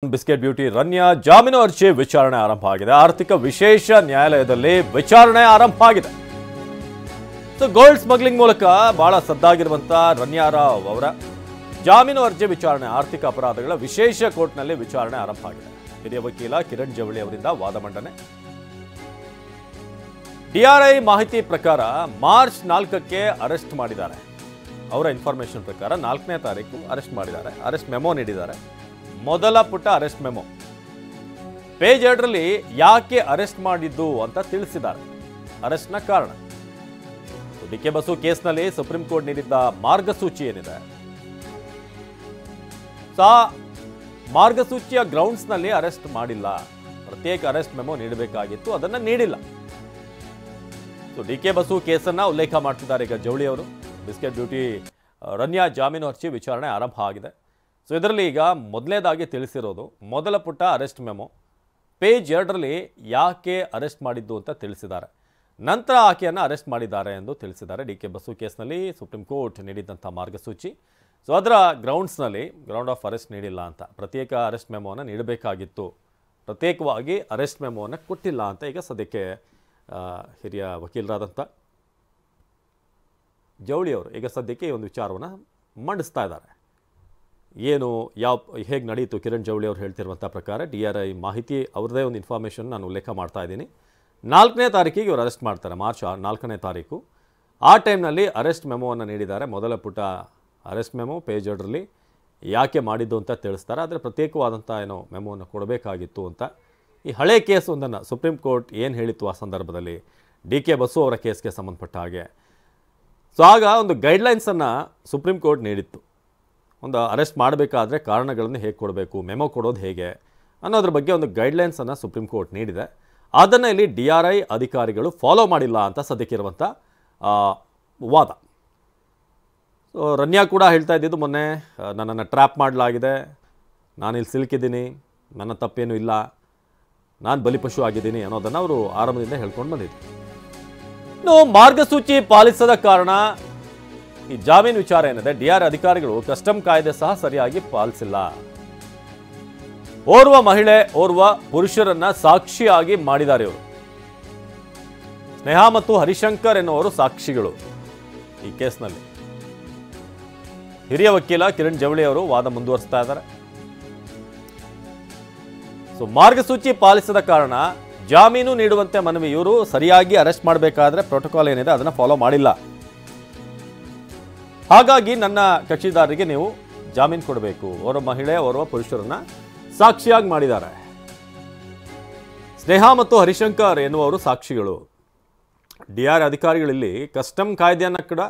Biscuit beauty Ranya ಜಾಮೀನು ಅರ್ಜಿ ವಿಚಾರಣೆ ಆರಂಭ ಆಗಿದೆ. ಆರ್ಥಿಕ ವಿಶೇಷ ನ್ಯಾಯಾಲಯದಲ್ಲಿ ವಿಚಾರಣೆ ಆರಂಭ ಆಗಿದೆ. ಗೋಲ್ಡ್ ಸ್ಮಗ್ಲಿಂಗ್ ಮೂಲಕ ಬಹಳ ಸದ್ದಾಗಿರುವಂತಹ ರನ್ಯಾ ರಾವ್ ಅವರ ಜಾಮೀನು ಅರ್ಜಿ ವಿಚಾರಣೆ ಆರ್ಥಿಕ ಅಪರಾಧಗಳ ವಿಶೇಷ ಕೋರ್ಟ್ನಲ್ಲಿ ವಿಚಾರಣೆ ಆರಂಭ ಆಗಿದೆ. ಹಿರಿಯ ವಕೀಲ ಕಿರಣ್ ಜವಳಿ ಅವರಿಂದ ವಾದ ಮಂಡನೆ. ಡಿಆರ್ಐ ಮಾಹಿತಿ ಪ್ರಕಾರ ಮಾರ್ಚ್ 4ಕ್ಕೆ ಅರೆಸ್ಟ್ ಮಾಡಿದ್ದಾರೆ. ಅವರ ಇನ್ಫಾರ್ಮೇಶನ್ ಪ್ರಕಾರ 4ನೇ ತಾರೀಕು ಅರೆಸ್ಟ್ ಮಾಡಿದ್ದಾರೆ. ಅರೆಸ್ಟ್ ಮೆಮೊ ನೀಡಿದ್ದಾರೆ. ಮೊದಲ ಪುಟ ಅರೆಸ್ಟ್ ಮೆಮೊ ಪೇಜ್ 2ರಲ್ಲಿ ಯಾಕೆ ಅರೆಸ್ಟ್ ಮಾಡಿದ್ದು ಅಂತ ತಿಳಿಸಿದ್ದಾರೆ. ಅರೆಸ್ಟ್ನ ಕಾರಣ ಡಿಕೆ ಬಸು ಕೇಸ್ನಲ್ಲಿ ಸುಪ್ರೀಂ ಕೋರ್ಟ್ ನೀಡಿದ್ದ ಮಾರ್ಗಸೂಚಿ ಏನಿದೆ, ಮಾರ್ಗಸೂಚಿಯ ಗ್ರೌಂಡ್ಸ್ನಲ್ಲಿ ಅರೆಸ್ಟ್ ಮಾಡಿಲ್ಲ. ಪ್ರತ್ಯೇಕ ಅರೆಸ್ಟ್ ಮೆಮೊ ನೀಡಬೇಕಾಗಿತ್ತು, ಅದನ್ನ ನೀಡಿಲ್ಲ. ಡಿಕೆ ಬಸು ಕೇಸನ್ನ ಉಲ್ಲೇಖ ಮಾಡ್ತಿದ್ದಾರೆ ಈಗ ಜವಳಿ ಅವರು. ಬಿಸ್ಕೆಟ್ ಬ್ಯೂಟಿ ರನ್ಯಾ ಜಾಮೀನು ಅರ್ಜಿ ವಿಚಾರಣೆ ಆರಂಭ ಆಗಿದೆ. ಇದರಲ್ಲಿ ಈಗ ಮೊದಲನೇದಾಗಿ ತಿಳಿಸಿರೋದು ಮೊದಲ ಪುಟ ಅರೆಸ್ಟ್ ಮೆಮೊ ಪೇಜ್ 2ರಲ್ಲಿ ಯಾಕೆ ಅರೆಸ್ಟ್ ಮಾಡಿದ್ದು ಅಂತ ತಿಳಿಸಿದ್ದಾರೆ. ನಂತರ ಆಕೆಯನ್ನು ಅರೆಸ್ಟ್ ಮಾಡಿದ್ದಾರೆ ಎಂದು ತಿಳಿಸಿದ್ದಾರೆ. ಡಿಕೆ ಬಸು ಕೇಸ್ನಲ್ಲಿ ಸುಪ್ರೀಂ ಕೋರ್ಟ್ ನೀಡಿದಂಥ ಮಾರ್ಗಸೂಚಿ, ಅದರ ಗ್ರೌಂಡ್ಸ್ನಲ್ಲಿ ಗ್ರೌಂಡ್ ಆಫ್ ಅರೆಸ್ಟ್ ನೀಡಿಲ್ಲ ಅಂತ, ಪ್ರತ್ಯೇಕ ಅರೆಸ್ಟ್ ಮೆಮೊವನ್ನು ನೀಡಬೇಕಾಗಿತ್ತು, ಪ್ರತ್ಯೇಕವಾಗಿ ಅರೆಸ್ಟ್ ಮೆಮೊವನ್ನು ಕೊಟ್ಟಿಲ್ಲ ಅಂತ ಈಗ ಸದ್ಯಕ್ಕೆ ಹಿರಿಯ ವಕೀಲರಾದಂಥ ಜವಳಿ ಅವರು ಈಗ ಸದ್ಯಕ್ಕೆ ಈ ಒಂದು ವಿಚಾರವನ್ನು ಮಂಡಿಸ್ತಾ ಇದ್ದಾರೆ. ಏನು ಹೇಗೆ ನಡೀತು ಕಿರಣ್ ಜವಳಿ ಅವರು ಹೇಳ್ತಿರುವಂಥ ಪ್ರಕಾರ ಡಿಆರ್ಐ ಮಾಹಿತಿ ಅವ್ರದ್ದೇ ಒಂದು ಇನ್ಫಾರ್ಮೇಷನ್ ನಾನು ಉಲ್ಲೇಖ ಮಾಡ್ತಾ ಇದ್ದೀನಿ. 4ನೇ ತಾರೀಕಿಗೆ ಇವರು ಅರೆಸ್ಟ್ ಮಾಡ್ತಾರೆ, ಮಾರ್ಚ್ 4ನೇ ತಾರೀಕು. ಆ ಟೈಮ್ನಲ್ಲಿ ಅರೆಸ್ಟ್ ಮೆಮೊವನ್ನು ನೀಡಿದ್ದಾರೆ. ಮೊದಲ ಪುಟ ಅರೆಸ್ಟ್ ಮೆಮೊ ಪೇಜ್ 2ರಲ್ಲಿ ಯಾಕೆ ಮಾಡಿದ್ದು ಅಂತ ತಿಳಿಸ್ತಾರೆ. ಆದರೆ ಪ್ರತ್ಯೇಕವಾದಂಥ ಏನೋ ಮೆಮೊವನ್ನು ಕೊಡಬೇಕಾಗಿತ್ತು ಅಂತ ಈ ಹಳೆ ಕೇಸ್ ಒಂದನ್ನು ಸುಪ್ರೀಂ ಕೋರ್ಟ್ ಏನು ಹೇಳಿತ್ತು ಆ ಸಂದರ್ಭದಲ್ಲಿ ಡಿಕೆ ಬಸು ಅವರ ಕೇಸ್ಗೆ ಸಂಬಂಧಪಟ್ಟ ಹಾಗೆ. ಆಗ ಒಂದು ಗೈಡ್ಲೈನ್ಸನ್ನು ಸುಪ್ರೀಂ ಕೋರ್ಟ್ ನೀಡಿತ್ತು. ಒಂದು ಅರೆಸ್ಟ್ ಮಾಡಬೇಕಾದ್ರೆ ಕಾರಣಗಳನ್ನು ಹೇಗೆ ಕೊಡಬೇಕು, ಮೆಮೊ ಕೊಡೋದು ಹೇಗೆ ಅನ್ನೋದ್ರ ಬಗ್ಗೆ ಒಂದು ಗೈಡ್ಲೈನ್ಸನ್ನು ಸುಪ್ರೀಂ ಕೋರ್ಟ್ ನೀಡಿದೆ. ಅದನ್ನು ಇಲ್ಲಿ ಡಿಆರ್ಐ ಅಧಿಕಾರಿಗಳು ಫಾಲೋ ಮಾಡಿಲ್ಲ ಅಂತ ಸದ್ಯಕ್ಕಿರುವಂಥ ವಾದ. ರನ್ಯಾ ಕೂಡ ಹೇಳ್ತಾ ಇದ್ದಿದ್ದು ಮೊನ್ನೆ ನನ್ನನ್ನು ಟ್ರ್ಯಾಪ್ ಮಾಡಲಾಗಿದೆ, ನಾನಿಲ್ಲಿ ಸಿಲುಕಿದ್ದೀನಿ, ನನ್ನ ತಪ್ಪೇನೂ ಇಲ್ಲ, ನಾನು ಬಲಿಪಶು ಆಗಿದ್ದೀನಿ ಅನ್ನೋದನ್ನು ಅವರು ಆರಂಭದಿಂದ ಹೇಳ್ಕೊಂಡು ಬಂದಿದ್ರು. ಇನ್ನು ಮಾರ್ಗಸೂಚಿ ಪಾಲಿಸದ ಕಾರಣ ಈ ಜಾಮೀನು ವಿಚಾರ ಏನಿದೆ, ಡಿಆರ್ ಅಧಿಕಾರಿಗಳು ಕಸ್ಟಮ್ ಕಾಯ್ದೆ ಸಹ ಸರಿಯಾಗಿ ಪಾಲಿಸಿಲ್ಲ. ಓರ್ವ ಮಹಿಳೆ ಓರ್ವ ಪುರುಷರನ್ನ ಸಾಕ್ಷಿಯಾಗಿ ಮಾಡಿದ್ದಾರೆ ಇವರು. ಸ್ನೇಹ ಮತ್ತು ಹರಿಶಂಕರ್ ಎನ್ನುವರು ಸಾಕ್ಷಿಗಳು ಈ ಕೇಸ್ನಲ್ಲಿ. ಹಿರಿಯ ವಕೀಲ ಕಿರಣ್ ಜವಳಿ ಅವರು ವಾದ ಮುಂದುವರಿಸ್ತಾ ಇದ್ದಾರೆ. ಮಾರ್ಗಸೂಚಿ ಪಾಲಿಸದ ಕಾರಣ ಜಾಮೀನು ನೀಡುವಂತೆ ಮನವಿ. ಇವರು ಸರಿಯಾಗಿ ಅರೆಸ್ಟ್ ಮಾಡಬೇಕಾದ್ರೆ ಪ್ರೋಟೋಕಾಲ್ ಏನಿದೆ ಅದನ್ನ ಫಾಲೋ ಮಾಡಿಲ್ಲ. ಹಾಗಾಗಿ ನನ್ನ ಕಕ್ಷಿದಾರರಿಗೆ ನೀವು ಜಾಮೀನು ಕೊಡಬೇಕು. ಓರ್ವ ಮಹಿಳೆ ಓರ್ವ ಪುರುಷರನ್ನ ಸಾಕ್ಷಿಯಾಗಿ ಮಾಡಿದ್ದಾರೆ. ಸ್ನೇಹ ಮತ್ತು ಹರಿಶಂಕರ್ ಎನ್ನುವರು ಸಾಕ್ಷಿಗಳು. ಡಿಆರ್ ಅಧಿಕಾರಿಗಳಲ್ಲಿ ಕಸ್ಟಮ್ ಕಾಯ್ದೆಯನ್ನು ಕೂಡ,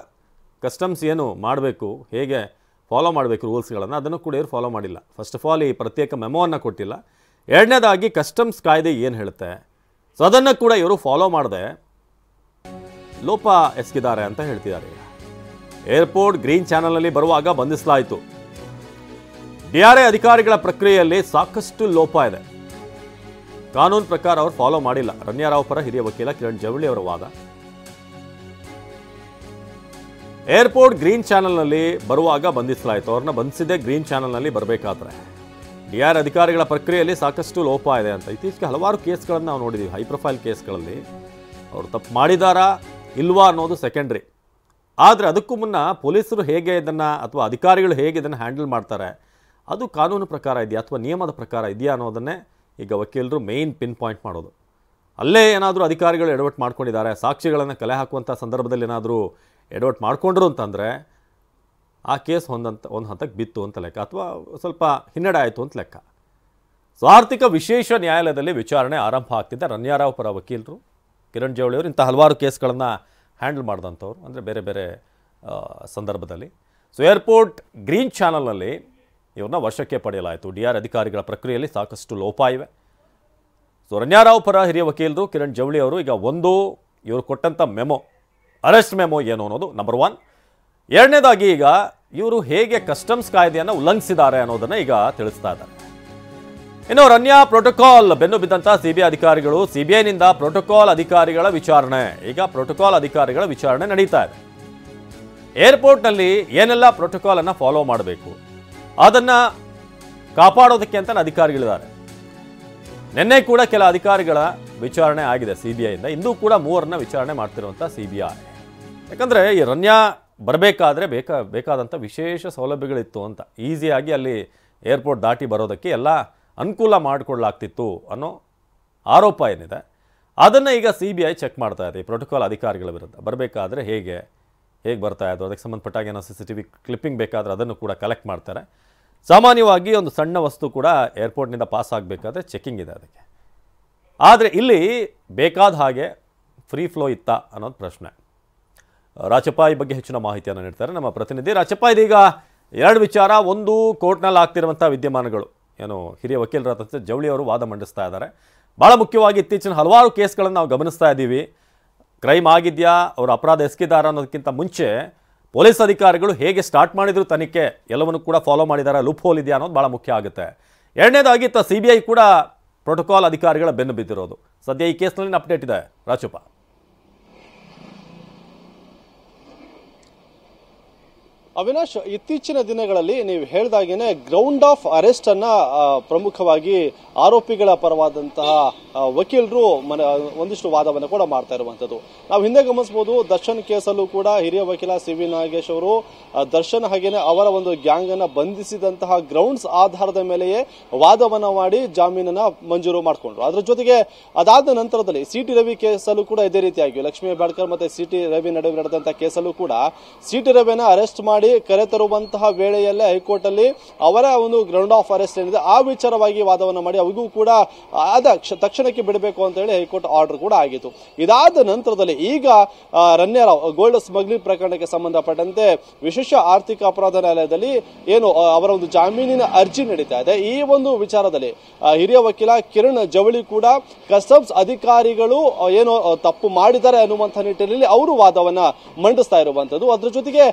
ಕಸ್ಟಮ್ಸ್ ಏನು ಮಾಡಬೇಕು, ಹೇಗೆ ಫಾಲೋ ಮಾಡಬೇಕು ರೂಲ್ಸ್ಗಳನ್ನು, ಅದನ್ನು ಕೂಡ ಇವರು ಫಾಲೋ ಮಾಡಿಲ್ಲ. ಫಸ್ಟ್ ಆಫ್ ಆಲ್ ಈ ಪ್ರತ್ಯೇಕ ಮೆಮೊವನ್ನು ಕೊಟ್ಟಿಲ್ಲ. ಎರಡನೇದಾಗಿ ಕಸ್ಟಮ್ಸ್ ಕಾಯ್ದೆ ಏನು ಹೇಳುತ್ತೆ ಅದನ್ನು ಕೂಡ ಇವರು ಫಾಲೋ ಮಾಡದೆ ಲೋಪ ಎಸಗಿದ್ದಾರೆ ಅಂತ ಹೇಳ್ತಿದ್ದಾರೆ. ಏರ್ಪೋರ್ಟ್ ಗ್ರೀನ್ ಚಾನಲ್ನಲ್ಲಿ ಬರುವಾಗ ಬಂಧಿಸಲಾಯಿತು. ಡಿಆರ್ಐ ಅಧಿಕಾರಿಗಳ ಪ್ರಕ್ರಿಯೆಯಲ್ಲಿ ಸಾಕಷ್ಟು ಲೋಪ ಇದೆ. ಕಾನೂನು ಪ್ರಕಾರ ಅವರು ಫಾಲೋ ಮಾಡಿಲ್ಲ. ರನ್ಯಾ ರಾವ್ ಪರ ಹಿರಿಯ ವಕೀಲ ಕಿರಣ್ ಜವಳಿ ಅವರ ವಾದ. ಏರ್ಪೋರ್ಟ್ ಗ್ರೀನ್ ಚಾನಲ್ನಲ್ಲಿ ಬರುವಾಗ ಬಂಧಿಸಲಾಯಿತು. ಅವ್ರನ್ನ ಬಂಧಿಸಿದ್ದೇ ಗ್ರೀನ್ ಚಾನಲ್ನಲ್ಲಿ ಬರಬೇಕಾದ್ರೆ. ಡಿಆರ್ ಅಧಿಕಾರಿಗಳ ಪ್ರಕ್ರಿಯೆಯಲ್ಲಿ ಸಾಕಷ್ಟು ಲೋಪ ಇದೆ ಅಂತ ಇತ್ತೀಚೆಗೆ ಹಲವಾರು ಕೇಸ್ಗಳನ್ನು ನಾವು ನೋಡಿದ್ದೀವಿ. ಹೈ ಪ್ರೊಫೈಲ್ ಕೇಸ್ಗಳಲ್ಲಿ ಅವರು ತಪ್ಪು ಮಾಡಿದಾರಾ ಇಲ್ವಾ ಅನ್ನೋದು ಸೆಕೆಂಡ್ರಿ. ಆದರೆ ಅದಕ್ಕೂ ಮುನ್ನ ಪೊಲೀಸರು ಹೇಗೆ ಇದನ್ನು ಅಥವಾ ಅಧಿಕಾರಿಗಳು ಹೇಗೆ ಇದನ್ನು ಹ್ಯಾಂಡಲ್ ಮಾಡ್ತಾರೆ ಅದು ಕಾನೂನು ಪ್ರಕಾರ ಇದೆಯಾ ಅಥವಾ ನಿಯಮದ ಪ್ರಕಾರ ಇದೆಯಾ ಅನ್ನೋದನ್ನೇ ಈಗ ವಕೀಲರು ಮೇಯ್ನ್ ಪಿನ್ ಪಾಯಿಂಟ್ ಮಾಡೋದು. ಅಲ್ಲೇ ಏನಾದರೂ ಅಧಿಕಾರಿಗಳು ಎಡವಟ್ಟು ಮಾಡ್ಕೊಂಡಿದ್ದಾರೆ, ಸಾಕ್ಷಿಗಳನ್ನು ಕಲೆ ಹಾಕುವಂಥ ಸಂದರ್ಭದಲ್ಲಿ ಏನಾದರೂ ಎಡವಟ್ಟು ಮಾಡಿಕೊಂಡ್ರು ಅಂತಂದರೆ ಆ ಕೇಸ್ ಒಂದು ಹಂತಕ್ಕೆ ಬಿತ್ತು ಅಂತ ಲೆಕ್ಕ, ಅಥವಾ ಸ್ವಲ್ಪ ಹಿನ್ನಡೆ ಆಯಿತು ಅಂತ ಲೆಕ್ಕ. ಆರ್ಥಿಕ ವಿಶೇಷ ನ್ಯಾಯಾಲಯದಲ್ಲಿ ವಿಚಾರಣೆ ಆರಂಭ ಆಗ್ತಿದ್ದ ರನ್ಯಾ ರಾವ್ ಪರ ವಕೀಲರು ಕಿರಣ್ ಜವಳಿ ಅವರು ಇಂಥ ಹಲವಾರು ಕೇಸ್ಗಳನ್ನು ಹ್ಯಾಂಡಲ್ ಮಾಡಿದಂಥವ್ರು, ಅಂದರೆ ಬೇರೆ ಬೇರೆ ಸಂದರ್ಭದಲ್ಲಿ. ಏರ್ಪೋರ್ಟ್ ಗ್ರೀನ್ ಚಾನಲ್ನಲ್ಲಿ ಇವ್ರನ್ನ ವಶಕ್ಕೆ ಪಡೆಯಲಾಯಿತು. ಡಿಆರ್ ಅಧಿಕಾರಿಗಳ ಪ್ರಕ್ರಿಯೆಯಲ್ಲಿ ಸಾಕಷ್ಟು ಲೋಪ ಇವೆ. ರನ್ಯಾ ರಾವ್ ಪರ ಹಿರಿಯ ವಕೀಲರು ಕಿರಣ್ ಜವಳಿ ಅವರು ಈಗ ಇವರು ಕೊಟ್ಟಂಥ ಮೆಮೊ, ಅರೆಸ್ಟ್ ಮೆಮೊ ಏನು ಅನ್ನೋದು ನಂಬರ್ 1. ಎರಡನೇದಾಗಿ ಈಗ ಇವರು ಹೇಗೆ ಕಸ್ಟಮ್ಸ್ ಕಾಯ್ದೆಯನ್ನು ಉಲ್ಲಂಘಿಸಿದ್ದಾರೆ ಅನ್ನೋದನ್ನು ಈಗ ತಿಳಿಸ್ತಾ ಇದ್ದಾರೆ. ಇನ್ನು ರನ್ಯಾ ಪ್ರೋಟೋಕಾಲ್ ಬೆನ್ನು ಬಿದ್ದಂಥ ಸಿಬಿಐ ಅಧಿಕಾರಿಗಳು, ಸಿಬಿಐನಿಂದ ಪ್ರೋಟೋಕಾಲ್ ಅಧಿಕಾರಿಗಳ ವಿಚಾರಣೆ, ಈಗ ಪ್ರೋಟೋಕಾಲ್ ಅಧಿಕಾರಿಗಳ ವಿಚಾರಣೆ ನಡೀತಾ ಇದೆ. ಏರ್ಪೋರ್ಟ್ನಲ್ಲಿ ಏನೆಲ್ಲ ಪ್ರೋಟೋಕಾಲ್ ಅನ್ನು ಫಾಲೋ ಮಾಡಬೇಕು ಅದನ್ನು ಕಾಪಾಡೋದಕ್ಕೆ ಅಂತ ಅಧಿಕಾರಿಗಳಿದ್ದಾರೆ. ನಿನ್ನೆ ಕೂಡ ಕೆಲ ಅಧಿಕಾರಿಗಳ ವಿಚಾರಣೆ ಆಗಿದೆ CBIಯಿಂದ. ಇಂದು ಕೂಡ 3 ವಿಚಾರಣೆ ಮಾಡ್ತಿರುವಂಥ CBI. ಯಾಕಂದರೆ ಈ ರನ್ಯಾ ಬರಬೇಕಾದ್ರೆ ಬೇಕಾದಂಥ ವಿಶೇಷ ಸೌಲಭ್ಯಗಳಿತ್ತು ಅಂತ, ಈಸಿಯಾಗಿ ಅಲ್ಲಿ ಏರ್ಪೋರ್ಟ್ ದಾಟಿ ಬರೋದಕ್ಕೆ ಎಲ್ಲ ಅನುಕೂಲ ಮಾಡಿಕೊಡ್ಲಾಗ್ತಿತ್ತು ಅನ್ನೋ ಆರೋಪ ಏನಿದೆ, ಅದನ್ನು ಈಗ CBI ಚೆಕ್ ಮಾಡ್ತಾ ಇದೆ. ಪ್ರೋಟೋಕಾಲ್ ಅಧಿಕಾರಿಗಳ ವಿರುದ್ಧ ಬರಬೇಕಾದ್ರೆ ಹೇಗೆ ಬರ್ತಾ ಇದ್ದು, ಅದಕ್ಕೆ ಸಂಬಂಧಪಟ್ಟಾಗ ಏನೋ CCTV ಕ್ಲಿಪ್ಪಿಂಗ್ ಬೇಕಾದರೆ ಅದನ್ನು ಕೂಡ ಕಲೆಕ್ಟ್ ಮಾಡ್ತಾರೆ. ಸಾಮಾನ್ಯವಾಗಿ ಒಂದು ಸಣ್ಣ ವಸ್ತು ಕೂಡ ಏರ್ಪೋರ್ಟ್ನಿಂದ ಪಾಸ್ ಆಗಬೇಕಾದ್ರೆ ಚೆಕಿಂಗ್ ಇದೆ ಅದಕ್ಕೆ. ಆದರೆ ಇಲ್ಲಿ ಬೇಕಾದ ಹಾಗೆ ಫ್ರೀ ಫ್ಲೋ ಇತ್ತಾ ಅನ್ನೋದು ಪ್ರಶ್ನೆ. ರಾಚಪ್ಪ ಈ ಬಗ್ಗೆ ಹೆಚ್ಚಿನ ಮಾಹಿತಿಯನ್ನು ನೀಡ್ತಾರೆ ನಮ್ಮ ಪ್ರತಿನಿಧಿ. ರಾಚಪ್ಪ, ಇದೀಗ 2 ವಿಚಾರ. ಒಂದು, ಕೋರ್ಟ್ನಲ್ಲಿ ಆಗ್ತಿರುವಂಥ ವಿದ್ಯಮಾನಗಳು, ಏನು ಹಿರಿಯ ವಕೀಲರಾದಂಥ ಜವಳಿ ಅವರು ವಾದ ಮಂಡಿಸ್ತಾ ಇದ್ದಾರೆ. ಭಾಳ ಮುಖ್ಯವಾಗಿ ಇತ್ತೀಚಿನ ಹಲವಾರು ಕೇಸ್ಗಳನ್ನು ನಾವು ಗಮನಿಸ್ತಾ ಇದ್ದೀವಿ. ಕ್ರೈಮ್ ಆಗಿದೆಯಾ, ಅವರು ಅಪರಾಧ ಎಸಗಿದಾರ ಅನ್ನೋದಕ್ಕಿಂತ ಮುಂಚೆ ಪೊಲೀಸ್ ಅಧಿಕಾರಿಗಳು ಹೇಗೆ ಸ್ಟಾರ್ಟ್ ಮಾಡಿದ್ರು ತನಿಖೆ, ಎಲ್ಲವನ್ನು ಕೂಡ ಫಾಲೋ ಮಾಡಿದ್ದಾರೆ, ಲೂಪ್ ಹೋಲ್ ಇದೆಯಾ ಅನ್ನೋದು ಭಾಳ ಮುಖ್ಯ ಆಗುತ್ತೆ. ಎರಡನೇದಾಗಿ CBI ಕೂಡ ಪ್ರೋಟೋಕಾಲ್ ಅಧಿಕಾರಿಗಳ ಬೆನ್ನು ಬಿದ್ದಿರೋದು. ಸದ್ಯ ಈ ಕೇಸ್ನಲ್ಲಿ ಅಪ್ಡೇಟ್ ಇದೆ ರಾಚಪ್ಪ. ಅವಿನಾಶ್, ಇತ್ತೀಚಿನ ದಿನಗಳಲ್ಲಿ ನೀವು ಹೇಳಿದಾಗೇನೆ ಗ್ರೌಂಡ್ ಆಫ್ ಅರೆಸ್ಟ್ ಅನ್ನ ಪ್ರಮುಖವಾಗಿ ಆರೋಪಿಗಳ ಪರವಾದಂತಹ ವಕೀಲರು ಒಂದಿಷ್ಟು ವಾದವನ್ನು ಕೂಡ ಮಾಡ್ತಾ ಇರುವಂತದ್ದು ನಾವು ಹಿಂದೆ ಗಮನಿಸಬಹುದು. ದರ್ಶನ್ ಕೇಸಲ್ಲೂ ಕೂಡ ಹಿರಿಯ ವಕೀಲ CV ನಾಗೇಶ್ ಅವರು ದರ್ಶನ್ ಹಾಗೇನೆ ಅವರ ಒಂದು ಗ್ಯಾಂಗ್ ಅನ್ನ ಬಂಧಿಸಿದಂತಹ ಗ್ರೌಂಡ್ಸ್ ಆಧಾರದ ಮೇಲೆಯೇ ವಾದವನ್ನ ಮಾಡಿ ಜಾಮೀನನ್ನ ಮಂಜೂರು ಮಾಡಿಕೊಂಡ್ರು. ಅದರ ಜೊತೆಗೆ ಅದಾದ ನಂತರದಲ್ಲಿ CT ರವಿ ಕೇಸಲ್ಲೂ ಕೂಡ ಇದೇ ರೀತಿಯಾಗಿ ಲಕ್ಷ್ಮೀ ಹೆಬ್ಬಾಳ್ಕರ್ ಮತ್ತೆ CT ರವಿ ನಡುವೆ ನಡೆದಂತಹ ಕೇಸಲ್ಲೂ ಕೂಡ CT ರವಿಯನ್ನ ಅರೆಸ್ಟ್ ಮಾಡಿ ಕರೆತರುವಂತಹ ವೇಳೆಯಲ್ಲೇ ಹೈಕೋರ್ಟ್ ಅಲ್ಲಿ ಅವರ ಒಂದು ಗ್ರೌಂಡ್ ಆಫ್ ಅರೆಸ್ಟ್ ಏನಿದೆ ಆ ವಿಚಾರವಾಗಿ ವಾದವನ್ನ ಮಾಡಿ ಅವರಿಗೂ ಕೂಡ ತಕ್ಷಣಕ್ಕೆ ಬಿಡಬೇಕು ಅಂತ ಹೇಳಿ ಹೈಕೋರ್ಟ್ ಆರ್ಡರ್ ಕೂಡ ಆಗಿತ್ತು. ಇದಾದ ನಂತರದಲ್ಲಿ ಈಗ ರನ್ಯಾರಾವ್ ಗೋಲ್ಡ್ ಸ್ಮಗ್ಲಿಂಗ್ ಪ್ರಕರಣಕ್ಕೆ ಸಂಬಂಧಪಟ್ಟಂತೆ ವಿಶೇಷ ಆರ್ಥಿಕ ಅಪರಾಧ ನ್ಯಾಯಾಲಯದಲ್ಲಿ ಏನು ಅವರ ಒಂದು ಜಾಮೀನಿನ ಅರ್ಜಿ ನಡೀತಾ ಇದೆ. ಈ ಒಂದು ವಿಚಾರದಲ್ಲಿ ಹಿರಿಯ ವಕೀಲ ಕಿರಣ್ ಜವಳಿ ಕೂಡ ಕಸ್ಟಮ್ಸ್ ಅಧಿಕಾರಿಗಳು ಏನು ತಪ್ಪು ಮಾಡಿದ್ದಾರೆ ಅನ್ನುವಂತಹ ನಿಟ್ಟಿನಲ್ಲಿ ಅವರು ವಾದವನ್ನ ಮಂಡಿಸ್ತಾ ಇರುವಂತದ್ದು. ಅದ್ರ ಜೊತೆಗೆ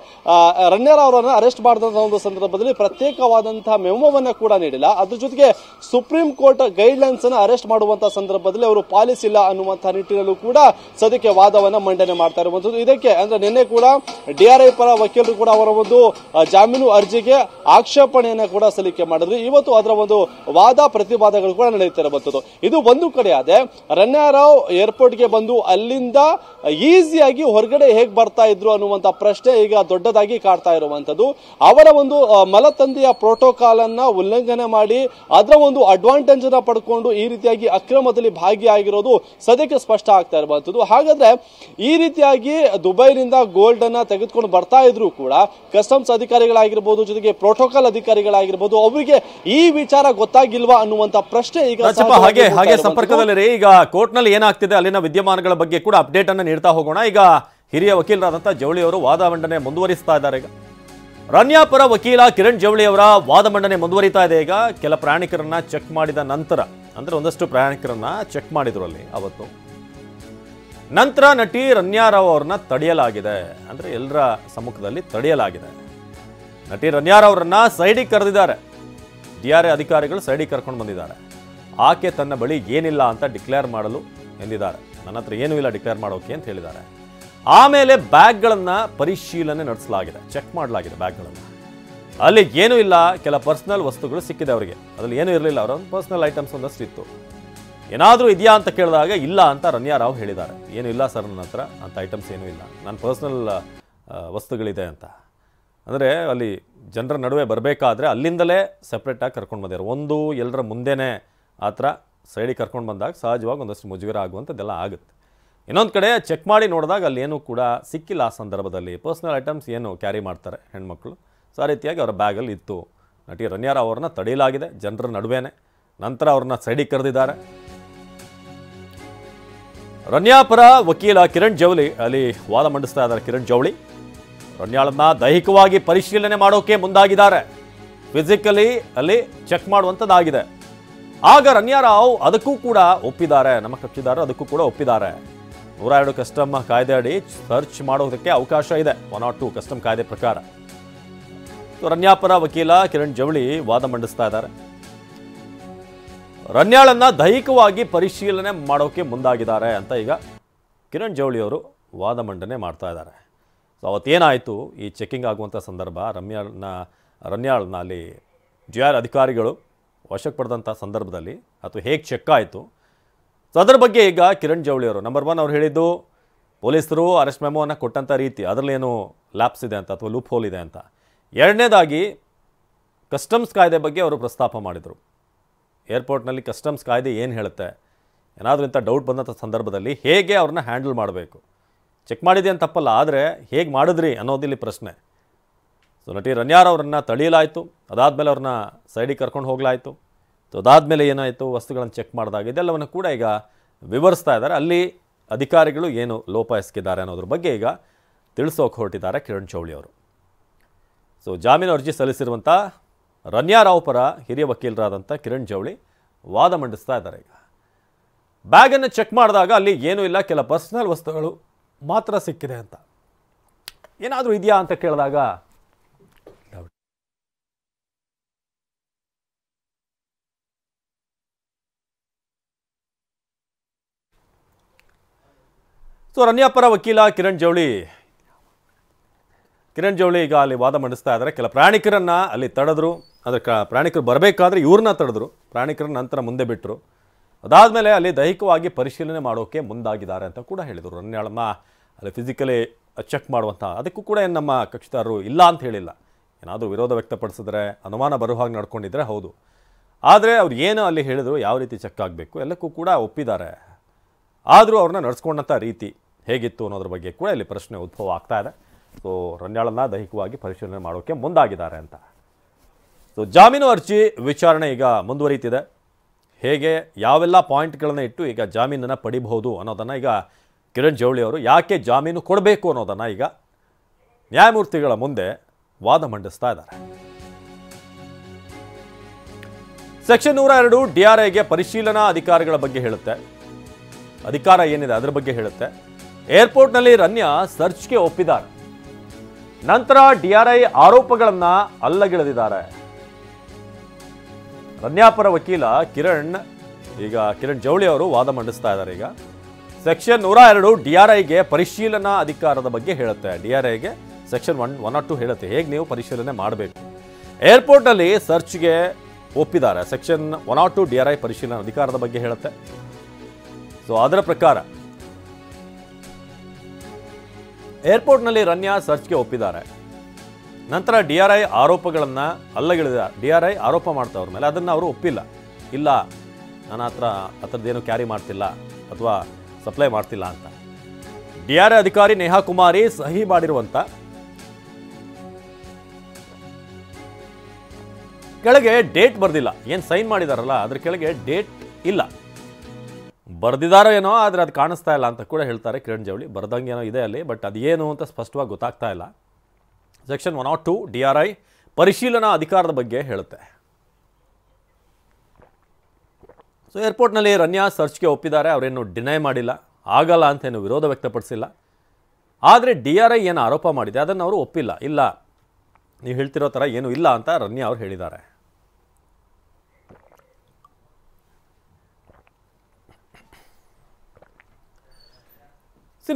ರನ್ಯಾರಾವ್ ಅವರನ್ನು ಅರೆಸ್ಟ್ ಮಾಡಿದಂತಹ ಒಂದು ಸಂದರ್ಭದಲ್ಲಿ ಪ್ರತ್ಯೇಕವಾದಂತಹ ಮೆಮೋವನ್ನ ಕೂಡ ನೀಡಿಲ್ಲ. ಅದ್ರ ಜೊತೆಗೆ ಸುಪ್ರೀಂ ಕೋರ್ಟ್ ಗೈಡ್ ಲೈನ್ಸ್ ಅನ್ನು ಅರೆಸ್ಟ್ ಮಾಡುವಂತಹ ಸಂದರ್ಭದಲ್ಲಿ ಅವರು ಪಾಲಿಸಿಲ್ಲ ಅನ್ನುವಂತಹ ನಿಟ್ಟಿನಲ್ಲೂ ಕೂಡ ಸದ್ಯಕ್ಕೆ ವಾದವನ್ನ ಮಂಡನೆ ಮಾಡ್ತಾ ಇರುವಂತದ್ದು. ಇದಕ್ಕೆ ಅಂದ್ರೆ ನಿನ್ನೆ ಕೂಡ DRI ಪರ ವಕೀಲರು ಕೂಡ ಅವರ ಒಂದು ಜಾಮೀನು ಅರ್ಜಿಗೆ ಆಕ್ಷೇಪಣೆಯನ್ನ ಕೂಡ ಸಲ್ಲಿಕೆ ಮಾಡಿದ್ರು. ಇವತ್ತು ಅದರ ಒಂದು ವಾದ ಪ್ರತಿವಾದಗಳು ಕೂಡ ನಡೆಯುತ್ತಿರುವಂತದ್ದು. ಇದು ಒಂದು ಕಡೆ ಆದ್ರೆ ರನ್ಯಾರಾವ್ ಏರ್ಪೋರ್ಟ್ಗೆ ಬಂದು ಅಲ್ಲಿಂದ ಈಸಿಯಾಗಿ ಹೊರಗಡೆ ಹೇಗ್ ಬರ್ತಾ ಇದ್ರು ಅನ್ನುವಂತ ಪ್ರಶ್ನೆ ಈಗ ದೊಡ್ಡದಾಗಿ ಕಾಡ್ತಾ ಇರುವಂತದ್ದು. ಅವರ ಒಂದು ಮಲತಂದೆಯ ಪ್ರೋಟೋಕಾಲ್ ಅನ್ನ ಉಲ್ಲಂಘನೆ ಮಾಡಿ ಅದರ ಒಂದು ಅಡ್ವಾಂಟೇಜ್ ಅನ್ನ ಪಡ್ಕೊಂಡು ಈ ರೀತಿಯಾಗಿ ಅಕ್ರಮದಲ್ಲಿ ಭಾಗಿಯಾಗಿರೋದು ಸದ್ಯಕ್ಕೆ ಸ್ಪಷ್ಟ ಆಗ್ತಾ ಇರುವಂತದ್ದು. ಹಾಗಾದ್ರೆ ಈ ರೀತಿಯಾಗಿ ದುಬೈನಿಂದ ಗೋಲ್ಡ್ ಅನ್ನ ತೆಗೆದುಕೊಂಡು ಬರ್ತಾ ಇದ್ರು ಕೂಡ ಕಸ್ಟಮ್ಸ್ ಅಧಿಕಾರಿಗಳಾಗಿರ್ಬೋದು, ಜೊತೆಗೆ ಪ್ರೋಟೋಕಾಲ್ ಅಧಿಕಾರಿಗಳಾಗಿರ್ಬೋದು, ಅವರಿಗೆ ಈ ವಿಚಾರ ಗೊತ್ತಾಗಿಲ್ವಾ ಅನ್ನುವಂತ ಪ್ರಶ್ನೆ ಈಗ ಹಾಗೆ ಸಂಪರ್ಕದಲ್ಲಿ ಈಗ ಕೋರ್ಟ್ ನಲ್ಲಿ ಏನಾಗ್ತಿದೆ ಅಲ್ಲಿನ ವಿದ್ಯಮಾನಗಳ ಬಗ್ಗೆ ಕೂಡ ಅಪ್ಡೇಟ್ ಅನ್ನು ನೀಡ್ತಾ ಹೋಗೋಣ. ಈಗ ಹಿರಿಯ ವಕೀಲರಾದಂತಹ ಜವಳಿ ಅವರು ವಾದ ಮಂಡನೆ ಮುಂದುವರಿಸ್ತಾ ಇದ್ದಾರೆ. ಈಗ ರನ್ಯಾ ಪರ ವಕೀಲ ಕಿರಣ್ ಜವಳಿ ಅವರ ವಾದ ಮಂಡನೆ ಮುಂದುವರಿತಾ ಇದೆ. ಈಗ ಕೆಲ ಪ್ರಯಾಣಿಕರನ್ನ ಚೆಕ್ ಮಾಡಿದ ನಂತರ, ಅಂದ್ರೆ ಒಂದಷ್ಟು ಪ್ರಯಾಣಿಕರನ್ನ ಚೆಕ್ ಮಾಡಿದ್ರು ಅಲ್ಲಿ ಅವತ್ತು. ನಂತರ ನಟಿ ರನ್ಯಾರಾವ್ ಅವ್ರನ್ನ ತಡೆಯಲಾಗಿದೆ, ಅಂದ್ರೆ ಎಲ್ಲರ ಸಮ್ಮುಖದಲ್ಲಿ ತಡೆಯಲಾಗಿದೆ. ನಟಿ ರನ್ಯಾರಾವ್ ಅವರನ್ನ ಸೈಡಿಗೆ ಕರೆದಿದ್ದಾರೆ. DRI ಅಧಿಕಾರಿಗಳು ಸೈಡಿಗೆ ಕರ್ಕೊಂಡು ಬಂದಿದ್ದಾರೆ. ಆಕೆ ತನ್ನ ಬಳಿ ಏನಿಲ್ಲ ಅಂತ ಡಿಕ್ಲೇರ್ ಮಾಡಲು ಎಂದಿದ್ದಾರೆ. ನನ್ನ ಹತ್ರ ಏನೂ ಇಲ್ಲ ಡಿಕ್ಲೇರ್ ಮಾಡೋಕೆ ಅಂತ ಹೇಳಿದ್ದಾರೆ. ಆಮೇಲೆ ಬ್ಯಾಗ್ಗಳನ್ನ ಪರಿಶೀಲನೆ ನಡೆಸಲಾಗಿದೆ, ಚೆಕ್ ಮಾಡಲಾಗಿದೆ ಬ್ಯಾಗ್ಗಳನ್ನು. ಅಲ್ಲಿ ಏನೂ ಇಲ್ಲ, ಕೆಲ ಪರ್ಸನಲ್ ವಸ್ತುಗಳು ಸಿಕ್ಕಿದೆ ಅವರಿಗೆ. ಅದ್ರಲ್ಲಿ ಏನೂ ಇರಲಿಲ್ಲ, ಅವರ ಪರ್ಸನಲ್ ಐಟಮ್ಸ್ ಒಂದಷ್ಟು ಇತ್ತು. ಏನಾದರೂ ಇದೆಯಾ ಅಂತ ಕೇಳಿದಾಗ ಇಲ್ಲ ಅಂತ ರನ್ಯಾರಾವ್ ಹೇಳಿದ್ದಾರೆ. ಏನೂ ಇಲ್ಲ ಸರ್, ನನ್ನ ಹತ್ರ ಅಂತ ಐಟಮ್ಸ್ ಏನೂ ಇಲ್ಲ, ನನ್ನ ಪರ್ಸನಲ್ ವಸ್ತುಗಳಿದೆ ಅಂತ. ಅಂದರೆ ಅಲ್ಲಿ ಜನರ ನಡುವೆ ಬರಬೇಕಾದ್ರೆ ಅಲ್ಲಿಂದಲೇ ಸಪ್ರೇಟಾಗಿ ಕರ್ಕೊಂಡು ಬಂದಿದ್ದಾರೆ. ಒಂದು ಎಲ್ಲರ ಮುಂದೆನೇ ಆ ಥರ ಸೈಡಿಗೆ ಕರ್ಕೊಂಡು ಬಂದಾಗ ಸಹಜವಾಗಿ ಒಂದಷ್ಟು ಮುಜುಗರ ಆಗುವಂಥದ್ದೆಲ್ಲ ಆಗುತ್ತೆ. ಇನ್ನೊಂದು ಕಡೆ ಚೆಕ್ ಮಾಡಿ ನೋಡಿದಾಗ ಅಲ್ಲಿ ಏನೂ ಕೂಡ ಸಿಕ್ಕಿಲ್ಲ. ಆ ಸಂದರ್ಭದಲ್ಲಿ ಪರ್ಸನಲ್ ಐಟಮ್ಸ್ ಏನು ಕ್ಯಾರಿ ಮಾಡ್ತಾರೆ ಹೆಣ್ಮಕ್ಳು, ಸೊ ಆ ರೀತಿಯಾಗಿ ಅವರ ಬ್ಯಾಗಲ್ಲಿ ಇತ್ತು. ನಟಿ ರನ್ಯಾರಾವ್ ಅವ್ರನ್ನ ತಡೆಯಲಾಗಿದೆ ಜನರ ನಡುವೆನೇ. ನಂತರ ಅವ್ರನ್ನ ಸೈಡಿಗೆ ಕರೆದಿದ್ದಾರೆ. ರನ್ಯಾ ಪರ ವಕೀಲ ಕಿರಣ್ ಜವಳಿ ಅಲ್ಲಿ ವಾದ ಮಂಡಿಸ್ತಾ ಇದ್ದಾರೆ. ಕಿರಣ್ ಜವಳಿ ರನ್ಯಾಳನ್ನ ದೈಹಿಕವಾಗಿ ಪರಿಶೀಲನೆ ಮಾಡೋಕೆ ಮುಂದಾಗಿದ್ದಾರೆ. ಫಿಸಿಕಲಿ ಅಲ್ಲಿ ಚೆಕ್ ಮಾಡುವಂಥದ್ದಾಗಿದೆ. ಆಗ ರನ್ಯಾರಾವ್ ಅದಕ್ಕೂ ಕೂಡ ಒಪ್ಪಿದ್ದಾರೆ. ನಮ್ಮ ಕಕ್ಷಿದಾರರು ಅದಕ್ಕೂ ಕೂಡ ಒಪ್ಪಿದ್ದಾರೆ. 102 ಕಸ್ಟಮ್ ಕಾಯ್ದೆ ಅಡಿ ಸರ್ಚ್ ಮಾಡೋದಕ್ಕೆ ಅವಕಾಶ ಇದೆ, 102 ಕಸ್ಟಮ್ ಕಾಯ್ದೆ ಪ್ರಕಾರ. ರನ್ಯಾ ಪರ ವಕೀಲ ಕಿರಣ್ ಜವಳಿ ವಾದ ಮಂಡಿಸ್ತಾ ಇದ್ದಾರೆ. ರನ್ಯಾಳನ್ನ ದೈಹಿಕವಾಗಿ ಪರಿಶೀಲನೆ ಮಾಡೋಕೆ ಮುಂದಾಗಿದ್ದಾರೆ ಅಂತ ಈಗ ಕಿರಣ್ ಜವಳಿ ಅವರು ವಾದ ಮಂಡನೆ ಮಾಡ್ತಾ ಇದ್ದಾರೆ. ಸೊ ಅವತ್ತೇನಾಯಿತು, ಈ ಚೆಕಿಂಗ್ ಆಗುವಂಥ ಸಂದರ್ಭ ರನ್ಯಾಳನ್ನ ಅಲ್ಲಿ DRI ಅಧಿಕಾರಿಗಳು ವಶಕ್ಕೆ ಪಡೆದಂಥ ಸಂದರ್ಭದಲ್ಲಿ ಅಥವಾ ಹೇಗೆ ಚೆಕ್ ಆಯಿತು, ಸೊ ಅದರ ಬಗ್ಗೆ ಈಗ ಕಿರಣ್ ಜವಳಿ ಅವರು ನಂಬರ್ 1 ಅವ್ರು ಹೇಳಿದ್ದು ಪೊಲೀಸರು ಅರೆಸ್ಟ್ ಮೆಮೋವನ್ನು ಕೊಟ್ಟಂಥ ರೀತಿ ಅದರಲ್ಲೇನು ಲ್ಯಾಪ್ಸ್ ಇದೆ ಅಂತ ಅಥವಾ ಲೂಪ್ ಹೋಲ್ ಇದೆ ಅಂತ. ಎರಡನೇದಾಗಿ ಕಸ್ಟಮ್ಸ್ ಕಾಯ್ದೆ ಬಗ್ಗೆ ಅವರು ಪ್ರಸ್ತಾಪ ಮಾಡಿದರು. ಏರ್ಪೋರ್ಟ್ನಲ್ಲಿ ಕಸ್ಟಮ್ಸ್ ಕಾಯ್ದೆ ಏನು ಹೇಳುತ್ತೆ, ಏನಾದರೂ ಇಂಥ ಡೌಟ್ ಬಂದಂಥ ಸಂದರ್ಭದಲ್ಲಿ ಹೇಗೆ ಅವ್ರನ್ನ ಹ್ಯಾಂಡಲ್ ಮಾಡಬೇಕು. ಚೆಕ್ ಮಾಡಿದೆ ಅಂತ ತಪ್ಪಲ್ಲ, ಆದರೆ ಹೇಗೆ ಮಾಡಿದ್ರಿ ಅನ್ನೋದಿಲ್ಲಿ ಪ್ರಶ್ನೆ. ಸೊ ನಟಿ ರನ್ಯಾರ್ ಅವರನ್ನು ತಡೆಯಲಾಯಿತು, ಅದಾದಮೇಲೆ ಅವ್ರನ್ನ ಸೈಡಿಗೆ ಕರ್ಕೊಂಡು ಹೋಗಲಾಯಿತು. ಸೊ ಅದಾದಮೇಲೆ ಏನಾಯಿತು, ವಸ್ತುಗಳನ್ನು ಚೆಕ್ ಮಾಡಿದಾಗ ಇದೆಲ್ಲವನ್ನು ಕೂಡ ಈಗ ವಿವರಿಸ್ತಾ ಇದ್ದಾರೆ. ಅಲ್ಲಿ ಅಧಿಕಾರಿಗಳು ಏನು ಲೋಪ ಎಸಗಿದ್ದಾರೆ ಅನ್ನೋದ್ರ ಬಗ್ಗೆ ಈಗ ತಿಳಿಸೋಕೆ ಹೊರಟಿದ್ದಾರೆ ಕಿರಣ್ ಜವಳಿ ಅವರು. ಸೊ ಜಾಮೀನು ಅರ್ಜಿ ಸಲ್ಲಿಸಿರುವಂಥ ರನ್ಯಾ ರಾವ್ ಪರ ಹಿರಿಯ ವಕೀಲರಾದಂಥ ಕಿರಣ್ ಜವಳಿ ವಾದ ಮಂಡಿಸ್ತಾ ಇದ್ದಾರೆ. ಈಗ ಬ್ಯಾಗನ್ನು ಚೆಕ್ ಮಾಡಿದಾಗ ಅಲ್ಲಿ ಏನೂ ಇಲ್ಲ, ಕೆಲ ಪರ್ಸನಲ್ ವಸ್ತುಗಳು ಮಾತ್ರ ಸಿಕ್ಕಿದೆ ಅಂತ. ಏನಾದರೂ ಇದೆಯಾ ಅಂತ ಕೇಳಿದಾಗ ಸೊ ರನ್ಯಾ ಪರ ವಕೀಲ ಕಿರಣ್ ಜವಳಿ ಈಗ ಅಲ್ಲಿ ವಾದ ಮಂಡಿಸ್ತಾ ಇದ್ದಾರೆ. ಕೆಲ ಪ್ರಯಾಣಿಕರನ್ನು ಅಲ್ಲಿ ತಡೆದ್ರು, ಅಂದರೆ ಪ್ರಯಾಣಿಕರು ಬರಬೇಕಾದ್ರೆ ಇವ್ರನ್ನ ತಡೆದ್ರು, ಪ್ರಯಾಣಿಕರನ್ನ ನಂತರ ಮುಂದೆ ಬಿಟ್ಟರು. ಅದಾದಮೇಲೆ ಅಲ್ಲಿ ದೈಹಿಕವಾಗಿ ಪರಿಶೀಲನೆ ಮಾಡೋಕ್ಕೆ ಮುಂದಾಗಿದ್ದಾರೆ ಅಂತ ಕೂಡ ಹೇಳಿದರು. ರನ್ಯಾಳನ್ನ ಅಲ್ಲಿ ಫಿಸಿಕಲಿ ಚೆಕ್ ಮಾಡುವಂಥ ಅದಕ್ಕೂ ಕೂಡ ಏನು ನಮ್ಮ ಕಕ್ಷಿದಾರರು ಇಲ್ಲ ಅಂತ ಹೇಳಿಲ್ಲ. ಏನಾದರೂ ವಿರೋಧ ವ್ಯಕ್ತಪಡಿಸಿದ್ರೆ, ಅನುಮಾನ ಬರೋ ಹಾಗೆ ನಡ್ಕೊಂಡಿದ್ರೆ ಹೌದು. ಆದರೆ ಅವ್ರು ಏನು ಅಲ್ಲಿ ಹೇಳಿದ್ರು, ಯಾವ ರೀತಿ ಚೆಕ್ ಆಗಬೇಕು ಎಲ್ಲಕ್ಕೂ ಕೂಡ ಒಪ್ಪಿದ್ದಾರೆ. ಆದರೂ ಅವ್ರನ್ನ ನಡೆಸ್ಕೊಂಡಂಥ ರೀತಿ ಹೇಗಿತ್ತು ಅನ್ನೋದ್ರ ಬಗ್ಗೆ ಕೂಡ ಇಲ್ಲಿ ಪ್ರಶ್ನೆ ಉದ್ಭವ ಆಗ್ತಾ ಇದೆ. ಸೊ ರನ್ಯಾಳನ್ನ ದೈಹಿಕವಾಗಿ ಪರಿಶೀಲನೆ ಮಾಡೋಕ್ಕೆ ಮುಂದಾಗಿದ್ದಾರೆ ಅಂತ. ಸೊ ಜಾಮೀನು ಅರ್ಜಿ ವಿಚಾರಣೆ ಈಗ ಮುಂದುವರಿತಿದೆ. ಹೇಗೆ ಯಾವೆಲ್ಲ ಪಾಯಿಂಟ್ಗಳನ್ನು ಇಟ್ಟು ಈಗ ಜಾಮೀನನ್ನು ಪಡಿಬಹುದು ಅನ್ನೋದನ್ನು ಈಗ ಕಿರಣ್ ಜವಳಿ ಅವರು ಯಾಕೆ ಜಾಮೀನು ಕೊಡಬೇಕು ಅನ್ನೋದನ್ನು ಈಗ ನ್ಯಾಯಮೂರ್ತಿಗಳ ಮುಂದೆ ವಾದ ಮಂಡಿಸ್ತಾ ಇದ್ದಾರೆ. ಸೆಕ್ಷನ್ 102 DRIಗೆ ಪರಿಶೀಲನಾ ಅಧಿಕಾರಿಗಳ ಬಗ್ಗೆ ಹೇಳುತ್ತೆ. ಅಧಿಕಾರ ಏನಿದೆ ಅದರ ಬಗ್ಗೆ ಹೇಳುತ್ತೆ. ಏರ್ಪೋರ್ಟ್ನಲ್ಲಿ ರನ್ಯಾ ಸರ್ಚ್ಗೆ ಒಪ್ಪಿದ್ದಾರೆ. ನಂತರ DRI ಆರೋಪಗಳನ್ನು ಅಲ್ಲಗೆಳೆದಿದ್ದಾರೆ. ರನ್ಯಾ ಪರ ವಕೀಲ ಕಿರಣ್ ಜವಳಿ ಅವರು ವಾದ ಮಂಡಿಸ್ತಾ ಇದ್ದಾರೆ. ಈಗ ಸೆಕ್ಷನ್ 102 DRIಗೆ ಪರಿಶೀಲನಾ ಅಧಿಕಾರದ ಬಗ್ಗೆ ಹೇಳುತ್ತೆ. DRIಗೆ ಸೆಕ್ಷನ್ 102 ಹೇಳುತ್ತೆ ಹೇಗೆ ನೀವು ಪರಿಶೀಲನೆ ಮಾಡಬೇಕು. ಏರ್ಪೋರ್ಟ್ನಲ್ಲಿ ಸರ್ಚ್ಗೆ ಒಪ್ಪಿದ್ದಾರೆ. ಸೆಕ್ಷನ್ 102 DRI ಪರಿಶೀಲನಾ ಅಧಿಕಾರದ ಬಗ್ಗೆ ಹೇಳುತ್ತೆ. ಸೊ ಅದರ ಪ್ರಕಾರ ಏರ್ಪೋರ್ಟ್ನಲ್ಲಿ ರನ್ಯಾ ಸರ್ಚ್ಗೆ ಒಪ್ಪಿದ್ದಾರೆ. ನಂತರ DRI ಆರೋಪಗಳನ್ನು ಅಲ್ಲಗೆಳೆದಿದ್ದಾರೆ. DRI ಆರೋಪ ಮಾಡ್ತಾವ್ರ ಮೇಲೆ ಅದನ್ನು ಅವರು ಒಪ್ಪಿಲ್ಲ. ಇಲ್ಲ, ನನ್ನ ಹತ್ರದ್ದೇನು ಕ್ಯಾರಿ ಮಾಡ್ತಿಲ್ಲ ಅಥವಾ ಸಪ್ಲೈ ಮಾಡ್ತಿಲ್ಲ ಅಂತ. DRI ಅಧಿಕಾರಿ ನೇಹಾ ಕುಮಾರಿ ಸಹಿ ಮಾಡಿರುವಂಥ ಕೆಳಗೆ ಡೇಟ್ ಬರ್ದಿಲ್ಲ. ಏನು ಸೈನ್ ಮಾಡಿದಾರಲ್ಲ ಅದ್ರ ಕೆಳಗೆ ಡೇಟ್ ಇಲ್ಲ. ಬರ್ದಿದಾರೋ ಏನೋ, ಆದರೆ ಅದು ಕಾಣಿಸ್ತಾ ಇಲ್ಲ ಅಂತ ಕೂಡ ಹೇಳ್ತಾರೆ ಕಿರಣ್ ಜವಳಿ. ಬರ್ದಂಗೆ ಏನೋ ಇದೆ ಅಲ್ಲಿ, ಬಟ್ ಅದೇನು ಅಂತ ಸ್ಪಷ್ಟವಾಗಿ ಗೊತ್ತಾಗ್ತಾ ಇಲ್ಲ. ಸೆಕ್ಷನ್ 102 DRI ಪರಿಶೀಲನಾ ಅಧಿಕಾರದ ಬಗ್ಗೆ ಹೇಳುತ್ತೆ. ಸೊ ಏರ್ಪೋರ್ಟ್ನಲ್ಲಿ ರನ್ಯಾ ಸರ್ಚ್ಗೆ ಒಪ್ಪಿದ್ದಾರೆ. ಅವರೇನು ಡಿನೈ ಮಾಡಿಲ್ಲ, ಆಗಲ್ಲ ಅಂತೇನು ವಿರೋಧ ವ್ಯಕ್ತಪಡಿಸಿಲ್ಲ. ಆದರೆ DRI ಏನು ಆರೋಪ ಮಾಡಿದೆ ಅದನ್ನು ಅವರು ಒಪ್ಪಿಲ್ಲ. ಇಲ್ಲ, ನೀವು ಹೇಳ್ತಿರೋ ಥರ ಏನೂ ಇಲ್ಲ ಅಂತ ರನ್ಯಾ ಅವರು ಹೇಳಿದ್ದಾರೆ.